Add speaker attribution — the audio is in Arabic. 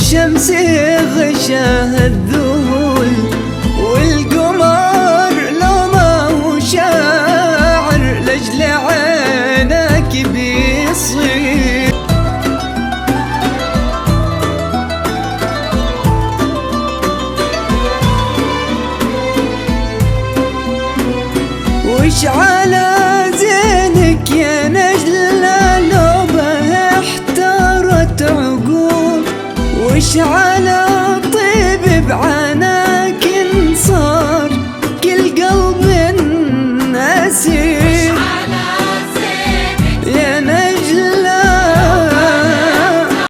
Speaker 1: الشمس غشاها الذهول، والقمر لو ما هو شاعر لأجل عينك بيصير. وش على زينك يا نجلة لو به احتارت عقول، وش على